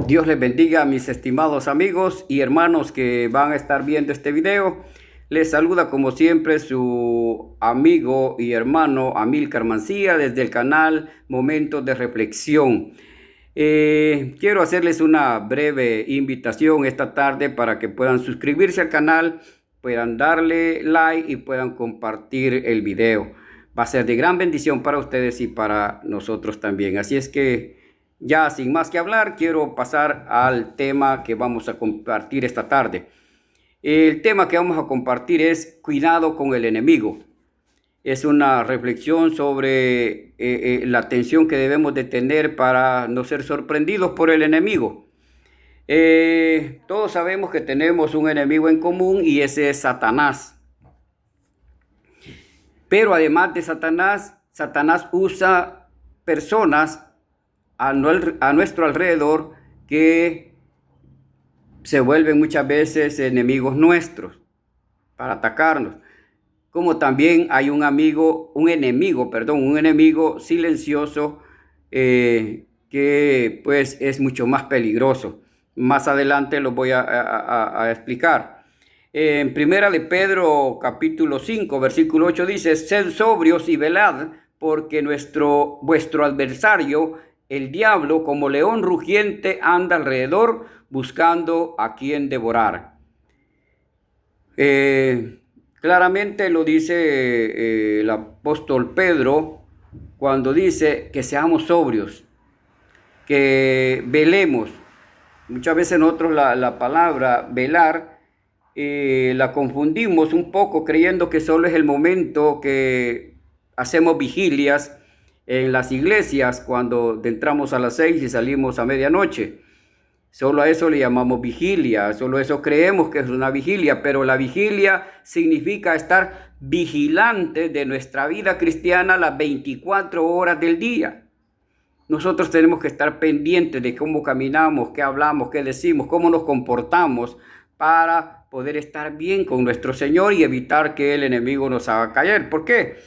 Dios les bendiga a mis estimados amigos y hermanos que van a estar viendo este video. Les saluda como siempre su amigo y hermano Amílcar Mancía desde el canal Momentos de Reflexión. Quiero hacerles una breve invitación esta tarde para que puedan suscribirse al canal, puedan darle like y puedan compartir el video. Va a ser de gran bendición para ustedes y para nosotros también. Así es que ya sin más que hablar, quiero pasar al tema que vamos a compartir esta tarde. El tema que vamos a compartir es cuidado con el enemigo. Es una reflexión sobre la atención que debemos de tener para no ser sorprendidos por el enemigo. Todos sabemos que tenemos un enemigo en común y ese es Satanás. Pero además de Satanás, Satanás usa personas a nuestro alrededor que se vuelven muchas veces enemigos nuestros para atacarnos. Como también hay un enemigo silencioso que pues es mucho más peligroso. Más adelante lo voy a explicar. En Primera de Pedro capítulo 5 versículo 8 dice: sed sobrios y velad, porque vuestro adversario el diablo, como león rugiente, anda alrededor buscando a quien devorar. Claramente lo dice el apóstol Pedro cuando dice que seamos sobrios, que velemos. Muchas veces nosotros la palabra velar la confundimos un poco creyendo que solo es el momento que hacemos vigilias en las iglesias cuando entramos a las 6 y salimos a medianoche. Solo a eso le llamamos vigilia, solo eso creemos que es una vigilia, pero la vigilia significa estar vigilante de nuestra vida cristiana las 24 horas del día. Nosotros tenemos que estar pendientes de cómo caminamos, qué hablamos, qué decimos, cómo nos comportamos para poder estar bien con nuestro Señor y evitar que el enemigo nos haga caer. ¿Por qué?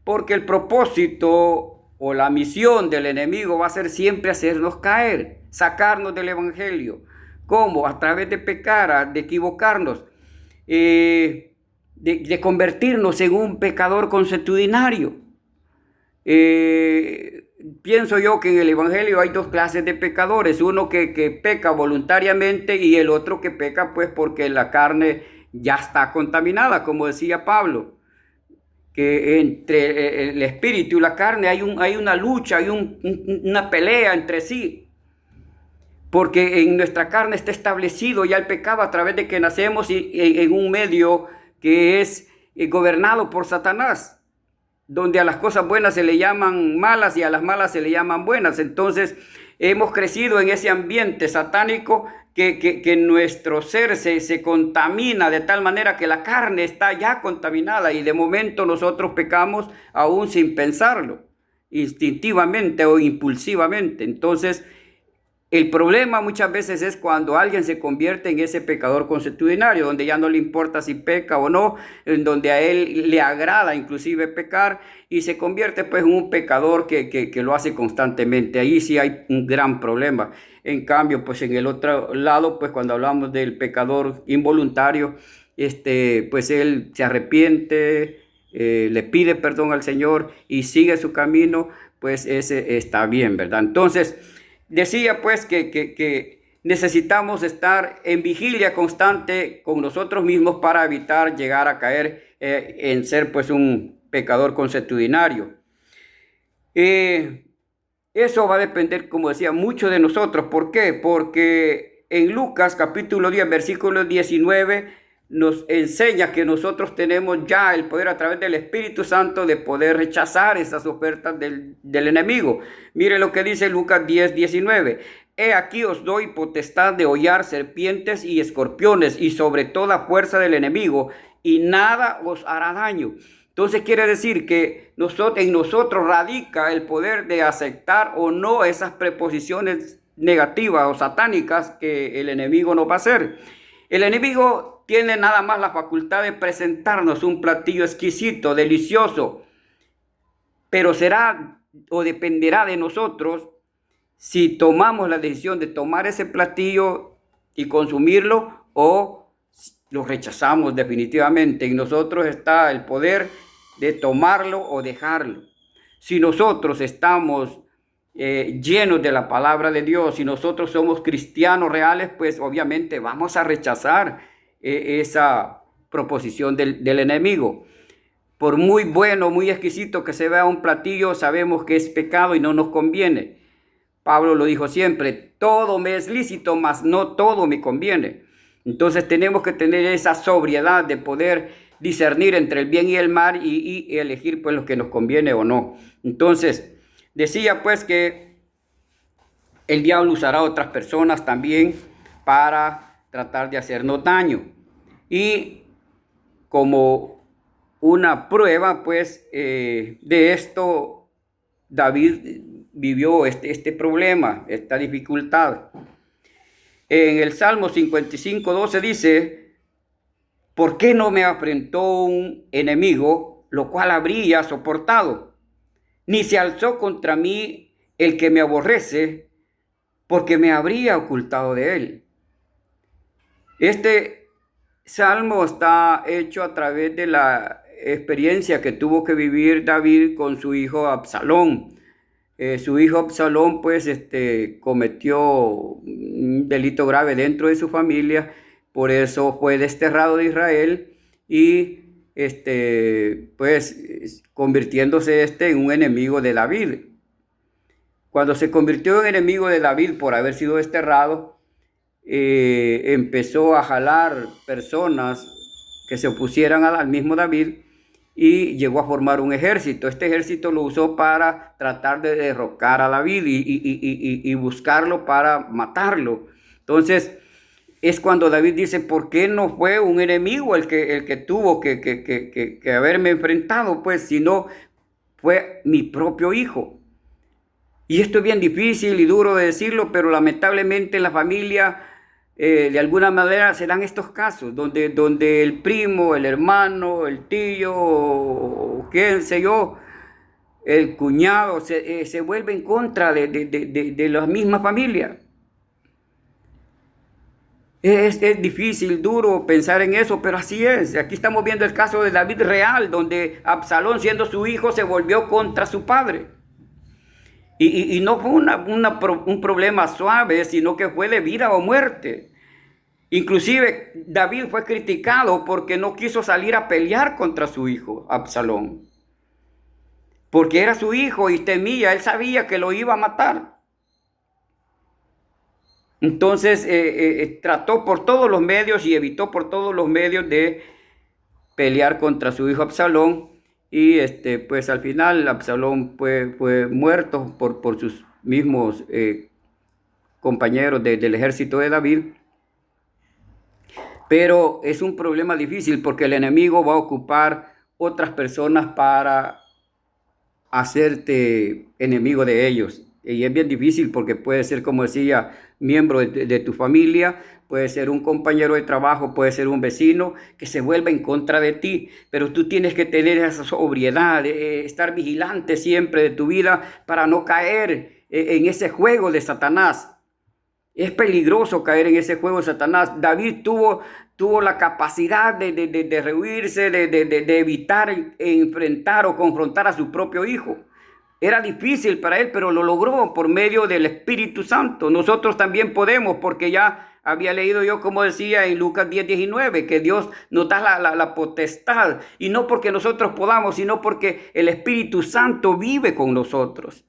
Porque el propósito o la misión del enemigo va a ser siempre hacernos caer, sacarnos del evangelio. ¿Cómo? A través de pecar, de equivocarnos, de convertirnos en un pecador consuetudinario. Pienso yo que en el evangelio hay dos clases de pecadores, uno que peca voluntariamente y el otro que peca pues porque la carne ya está contaminada, como decía Pablo, que entre el espíritu y la carne hay una lucha, hay una pelea entre sí, porque en nuestra carne está establecido ya el pecado a través de que nacemos en un medio que es gobernado por Satanás, donde a las cosas buenas se le llaman malas y a las malas se le llaman buenas. Entonces hemos crecido en ese ambiente satánico que nuestro ser se contamina de tal manera que la carne está ya contaminada y de momento nosotros pecamos aún sin pensarlo, instintivamente o impulsivamente. Entonces el problema muchas veces es cuando alguien se convierte en ese pecador consuetudinario, donde ya no le importa si peca o no, en donde a él le agrada inclusive pecar y se convierte pues en un pecador que lo hace constantemente. Ahí sí hay un gran problema. En cambio, pues en el otro lado, pues cuando hablamos del pecador involuntario, pues él se arrepiente, le pide perdón al Señor y sigue su camino, pues ese está bien, ¿verdad? Entonces, decía pues que necesitamos estar en vigilia constante con nosotros mismos para evitar llegar a caer en ser pues un pecador consuetudinario. Eso va a depender, como decía, mucho de nosotros. ¿Por qué? Porque en Lucas capítulo 10, versículo 19, nos enseña que nosotros tenemos ya el poder a través del Espíritu Santo de poder rechazar esas ofertas del enemigo. Mire lo que dice Lucas 10, 19. He aquí os doy potestad de hollar serpientes y escorpiones y sobre toda fuerza del enemigo, y nada os hará daño. Entonces quiere decir que en nosotros radica el poder de aceptar o no esas preposiciones negativas o satánicas que el enemigo nos va a hacer. El enemigo tiene nada más la facultad de presentarnos un platillo exquisito, delicioso, pero será o dependerá de nosotros si tomamos la decisión de tomar ese platillo y consumirlo o lo rechazamos definitivamente. En nosotros está el poder de tomarlo o dejarlo. Si nosotros estamos llenos de la palabra de Dios, si nosotros somos cristianos reales, pues obviamente vamos a rechazar esa proposición del enemigo. Por muy bueno, muy exquisito que se vea un platillo, sabemos que es pecado y no nos conviene. Pablo lo dijo siempre, todo me es lícito, mas no todo me conviene. Entonces tenemos que tener esa sobriedad de poder discernir entre el bien y el mal y elegir pues lo que nos conviene o no. Entonces decía pues que el diablo usará a otras personas también para tratar de hacernos daño. Y como una prueba pues de esto, David vivió este problema, esta dificultad. En el Salmo 55:12 dice, ¿por qué no me afrentó un enemigo, lo cual habría soportado? Ni se alzó contra mí el que me aborrece, porque me habría ocultado de él. Este salmo está hecho a través de la experiencia que tuvo que vivir David con su hijo Absalón. Su hijo Absalón pues cometió un delito grave dentro de su familia, por eso fue desterrado de Israel y pues convirtiéndose en un enemigo de David. Cuando se convirtió en enemigo de David por haber sido desterrado, empezó a jalar personas que se opusieran al mismo David y llegó a formar un ejército. Este ejército lo usó para tratar de derrocar a David y buscarlo para matarlo. Entonces es cuando David dice, ¿por qué no fue un enemigo el que tuvo que haberme enfrentado? Pues sino fue mi propio hijo. Y esto es bien difícil y duro de decirlo, pero lamentablemente en la familia de alguna manera se dan estos casos donde el primo, el hermano, el tío, qué sé yo, el cuñado se vuelve en contra de la misma familia. Es difícil, duro pensar en eso, pero así es. Aquí estamos viendo el caso de David real, donde Absalón, siendo su hijo, se volvió contra su padre. Y no fue un problema suave, sino que fue de vida o muerte. Inclusive David fue criticado porque no quiso salir a pelear contra su hijo Absalón. Porque era su hijo y temía, él sabía que lo iba a matar. Entonces trató por todos los medios y evitó por todos los medios de pelear contra su hijo Absalón. Y pues al final Absalón fue muerto por sus mismos compañeros del ejército de David. Pero es un problema difícil porque el enemigo va a ocupar otras personas para hacerte enemigo de ellos. Y es bien difícil porque puede ser, como decía, miembro de tu familia, puede ser un compañero de trabajo, puede ser un vecino que se vuelva en contra de ti. Pero tú tienes que tener esa sobriedad, estar vigilante siempre de tu vida para no caer en ese juego de Satanás. Es peligroso caer en ese juego de Satanás. David tuvo la capacidad de rehuirse, de evitar enfrentar o confrontar a su propio hijo. Era difícil para él, pero lo logró por medio del Espíritu Santo. Nosotros también podemos, porque ya había leído yo, como decía en Lucas 10:19, que Dios nos da la potestad. Y no porque nosotros podamos, sino porque el Espíritu Santo vive con nosotros.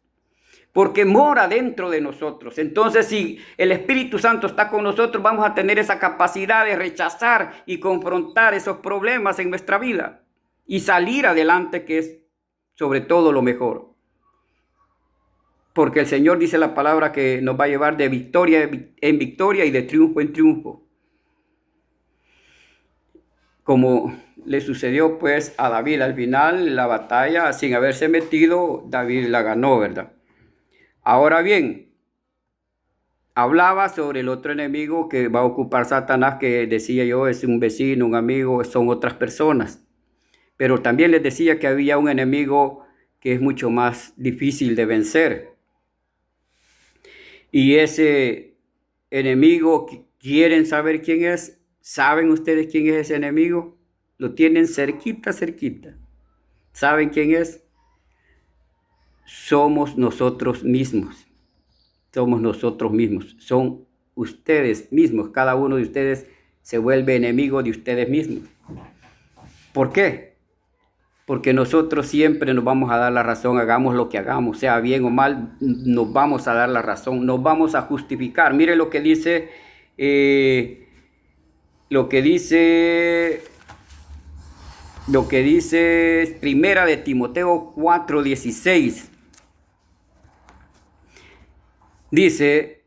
Porque mora dentro de nosotros. Entonces, si el Espíritu Santo está con nosotros, vamos a tener esa capacidad de rechazar y confrontar esos problemas en nuestra vida y salir adelante, que es sobre todo lo mejor. Porque el Señor dice la palabra que nos va a llevar de victoria en victoria y de triunfo en triunfo. Como le sucedió pues a David al final, la batalla, sin haberse metido, David la ganó, ¿verdad? Ahora bien, hablaba sobre el otro enemigo que va a ocupar Satanás, que decía yo es un vecino, un amigo, son otras personas. Pero también les decía que había un enemigo que es mucho más difícil de vencer. Y ese enemigo, ¿quieren saber quién es? ¿Saben ustedes quién es ese enemigo? Lo tienen cerquita, cerquita. ¿Saben quién es? Somos nosotros mismos. Somos nosotros mismos. Son ustedes mismos. Cada uno de ustedes se vuelve enemigo de ustedes mismos. ¿Por qué? Porque nosotros siempre nos vamos a dar la razón, hagamos lo que hagamos, sea bien o mal, nos vamos a dar la razón, nos vamos a justificar. Mire lo que dice Primera de Timoteo 4:16. Dice,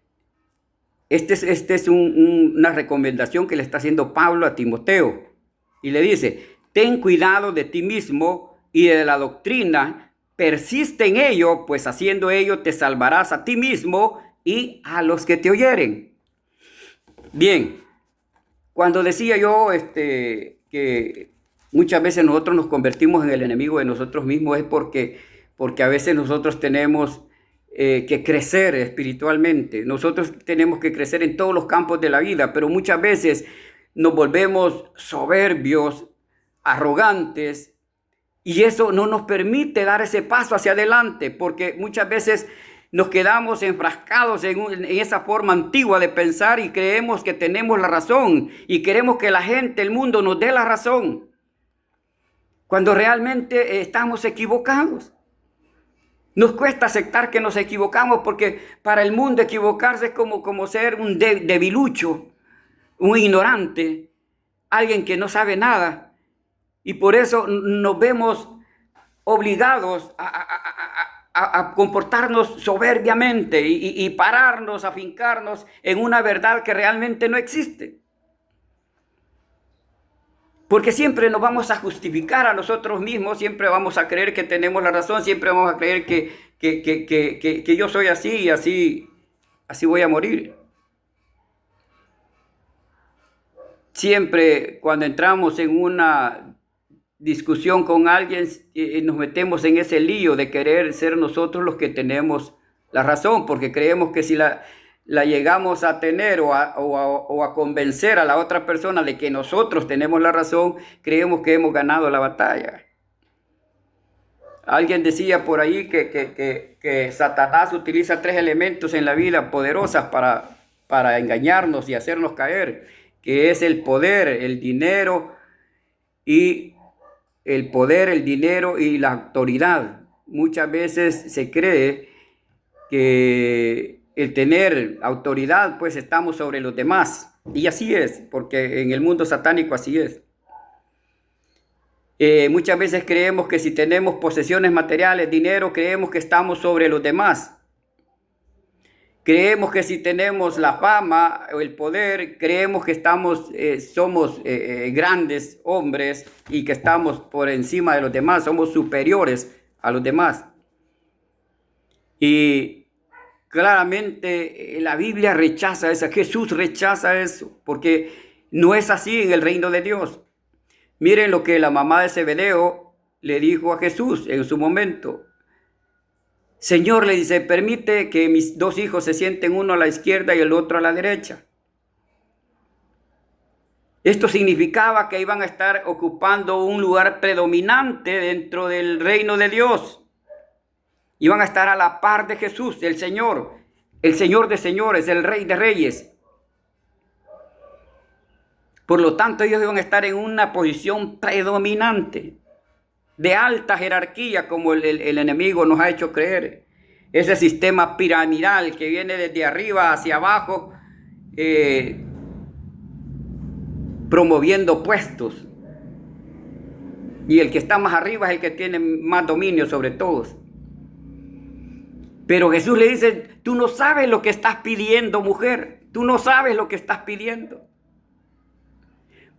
este es una recomendación que le está haciendo Pablo a Timoteo. Y le dice, ten cuidado de ti mismo y de la doctrina, persiste en ello, pues haciendo ello te salvarás a ti mismo y a los que te oyeren. Bien, cuando decía yo que muchas veces nosotros nos convertimos en el enemigo de nosotros mismos, es porque a veces nosotros tenemos que crecer espiritualmente. Nosotros tenemos que crecer en todos los campos de la vida, pero muchas veces nos volvemos soberbios, arrogantes, y eso no nos permite dar ese paso hacia adelante, porque muchas veces nos quedamos enfrascados en esa forma antigua de pensar y creemos que tenemos la razón y queremos que la gente, el mundo nos dé la razón, cuando realmente estamos equivocados. Nos cuesta aceptar que nos equivocamos, porque para el mundo equivocarse es como ser un debilucho, un ignorante, alguien que no sabe nada. Y por eso nos vemos obligados a comportarnos soberbiamente y pararnos, a fincarnos en una verdad que realmente no existe. Porque siempre nos vamos a justificar a nosotros mismos, siempre vamos a creer que tenemos la razón, siempre vamos a creer que yo soy así y así voy a morir. Siempre cuando entramos en una discusión con alguien, nos metemos en ese lío de querer ser nosotros los que tenemos la razón, porque creemos que si la llegamos a tener o a convencer a la otra persona de que nosotros tenemos la razón, creemos que hemos ganado la batalla. Alguien decía por ahí que Satanás utiliza 3 elementos en la vida poderosas para engañarnos y hacernos caer, que es el poder, el dinero y la autoridad. Muchas veces se cree que el tener autoridad, pues estamos sobre los demás. Y así es, porque en el mundo satánico así es. Muchas veces creemos que si tenemos posesiones materiales, dinero, creemos que estamos sobre los demás. Creemos que si tenemos la fama o el poder, creemos que somos grandes hombres y que estamos por encima de los demás, somos superiores a los demás. Y claramente la Biblia rechaza eso, Jesús rechaza eso, porque no es así en el reino de Dios. Miren lo que la mamá de Zebedeo le dijo a Jesús en su momento. Señor, le dice, permite que mis 2 hijos se sienten, uno a la izquierda y el otro a la derecha. Esto significaba que iban a estar ocupando un lugar predominante dentro del reino de Dios. Iban a estar a la par de Jesús, el Señor de señores, el Rey de reyes. Por lo tanto, ellos iban a estar en una posición predominante, de alta jerarquía, como el enemigo nos ha hecho creer. Ese sistema piramidal que viene desde arriba hacia abajo, promoviendo puestos. Y el que está más arriba es el que tiene más dominio sobre todos. Pero Jesús le dice, tú no sabes lo que estás pidiendo, mujer. Tú no sabes lo que estás pidiendo.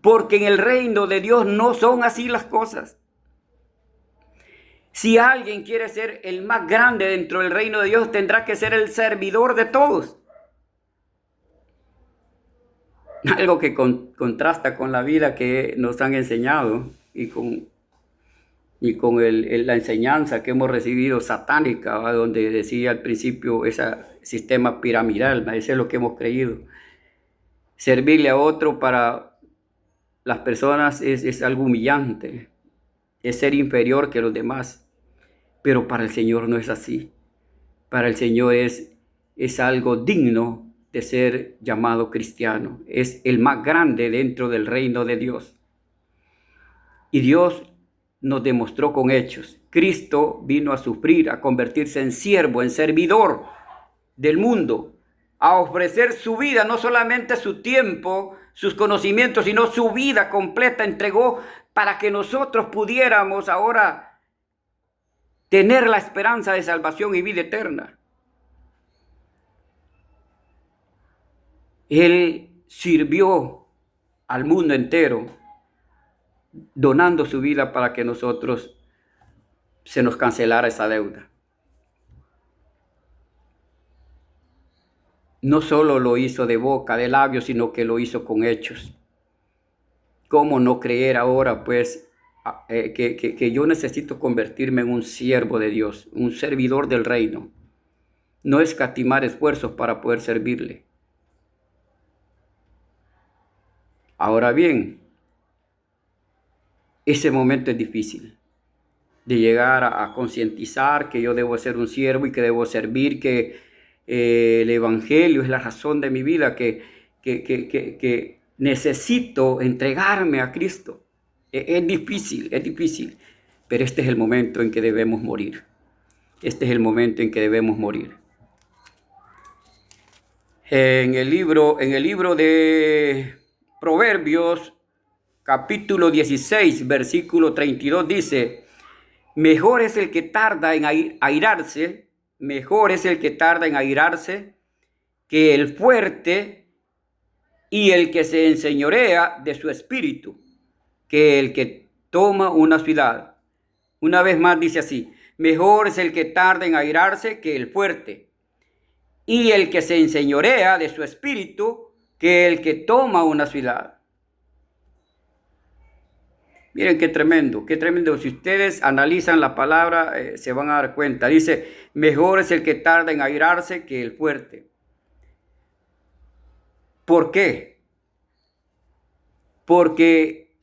Porque en el reino de Dios no son así las cosas. Si alguien quiere ser el más grande dentro del reino de Dios, tendrá que ser el servidor de todos. Algo que contrasta con la vida que nos han enseñado y con la enseñanza que hemos recibido satánica, donde decía al principio esa sistema piramidal, eso es lo que hemos creído. Servirle a otro para las personas es algo humillante, es ser inferior que los demás, pero para el Señor no es así. Para el Señor es algo digno de ser llamado cristiano, es el más grande dentro del reino de Dios. Y Dios nos demostró con hechos. Cristo vino a sufrir, a convertirse en siervo, en servidor del mundo, a ofrecer su vida, no solamente su tiempo, sus conocimientos, sino su vida completa entregó para que nosotros pudiéramos ahora tener la esperanza de salvación y vida eterna. Él sirvió al mundo entero, donando su vida para que nosotros se nos cancelara esa deuda. No solo lo hizo de boca, de labios, sino que lo hizo con hechos. ¿Cómo no creer ahora, pues, que yo necesito convertirme en un siervo de Dios, un servidor del reino? No escatimar esfuerzos para poder servirle. Ahora bien, ese momento es difícil, de llegar a concientizar que yo debo ser un siervo y que debo servir, que el Evangelio es la razón de mi vida, que necesito entregarme a Cristo. Es difícil, pero este es el momento en que debemos morir. Este es el momento en que debemos morir. En el libro de Proverbios, capítulo 16, versículo 32 dice: mejor es el que tarda en airarse, que el fuerte y el que se enseñorea de su espíritu, que el que toma una ciudad. Una vez más dice así: mejor es el que tarda en airarse que el fuerte, y el que se enseñorea de su espíritu, que el que toma una ciudad. Miren qué tremendo, qué tremendo. Si ustedes analizan la palabra, se van a dar cuenta. Dice, mejor es el que tarda en airarse que el fuerte. ¿Por qué? Porque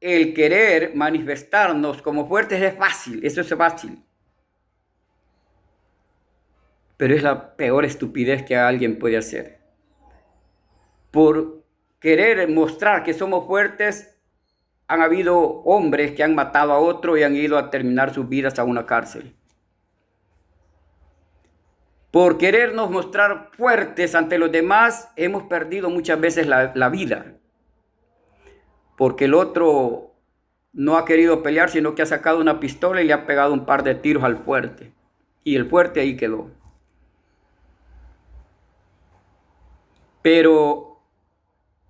el querer manifestarnos como fuertes es fácil, eso es fácil. Pero es la peor estupidez que alguien puede hacer. Por querer mostrar que somos fuertes, han habido hombres que han matado a otro y han ido a terminar sus vidas a una cárcel. Por querernos mostrar fuertes ante los demás, hemos perdido muchas veces la vida. Porque el otro no ha querido pelear, sino que ha sacado una pistola y le ha pegado un par de tiros al fuerte. Y el fuerte ahí quedó. Pero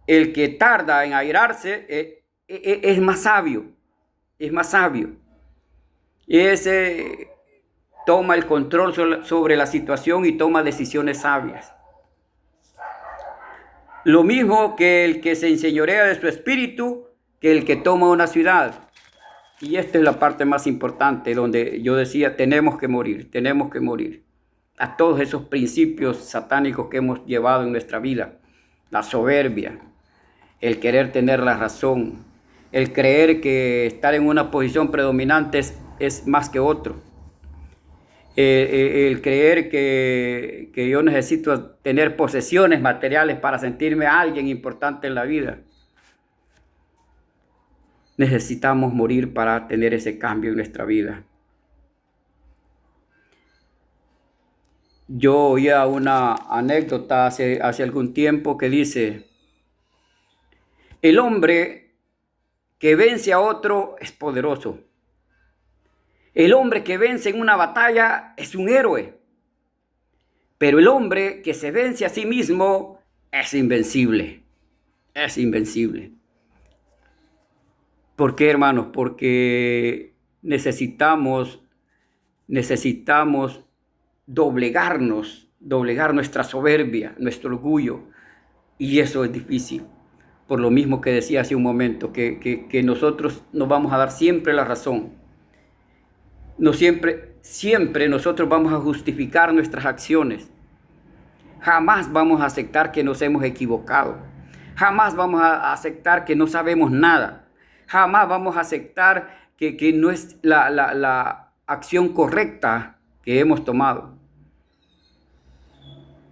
el que tarda en airarse es más sabio, Ese toma el control sobre la situación y toma decisiones sabias. Lo mismo que el que se enseñorea de su espíritu, que el que toma una ciudad. Y esta es la parte más importante, donde yo decía, tenemos que morir a todos esos principios satánicos que hemos llevado en nuestra vida. La soberbia, el querer tener la razón, el creer que estar en una posición predominante es más que otro. El creer que yo necesito tener posesiones materiales para sentirme alguien importante en la vida. Necesitamos morir para tener ese cambio en nuestra vida. Yo oía una anécdota hace algún tiempo que dice: el hombre que vence a otro es poderoso. El hombre que vence en una batalla es un héroe. Pero el hombre que se vence a sí mismo es invencible. Es invencible. ¿Por qué, hermanos? Porque necesitamos doblegar nuestra soberbia, nuestro orgullo. Y eso es difícil. Por lo mismo que decía hace un momento, que nosotros nos vamos a dar siempre la razón. No siempre nosotros vamos a justificar nuestras acciones. Jamás vamos a aceptar que nos hemos equivocado. Jamás vamos a aceptar que no sabemos nada. Jamás vamos a aceptar que no es la acción correcta que hemos tomado.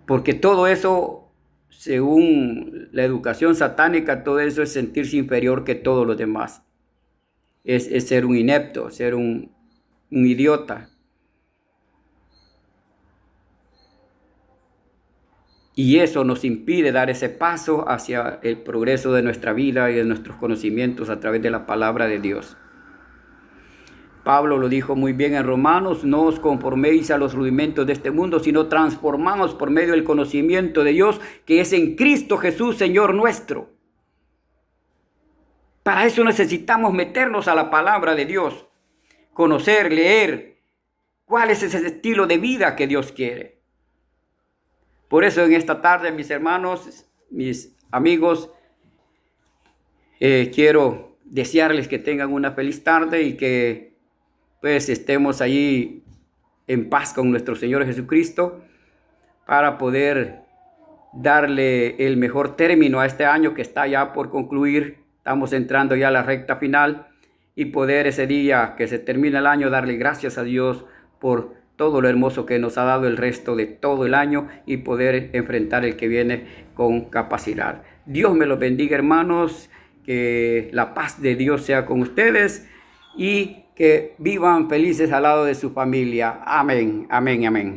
Porque todo eso, según la educación satánica, todo eso es sentirse inferior que todos los demás. Es ser un inepto, ser un idiota. Y eso nos impide dar ese paso hacia el progreso de nuestra vida y de nuestros conocimientos a través de la palabra de Dios. Pablo lo dijo muy bien en Romanos: no os conforméis a los rudimentos de este mundo, sino transformaos por medio del conocimiento de Dios, que es en Cristo Jesús, Señor nuestro. Para eso necesitamos meternos a la palabra de Dios, conocer, leer cuál es ese estilo de vida que Dios quiere. Por eso en esta tarde, mis hermanos, mis amigos, quiero desearles que tengan una feliz tarde y que pues estemos allí en paz con nuestro Señor Jesucristo para poder darle el mejor término a este año que está ya por concluir. Estamos entrando ya a la recta final y poder ese día que se termina el año darle gracias a Dios por todo lo hermoso que nos ha dado el resto de todo el año y poder enfrentar el que viene con capacidad. Dios me los bendiga, hermanos, que la paz de Dios sea con ustedes y que vivan felices al lado de su familia. Amén, amén, amén.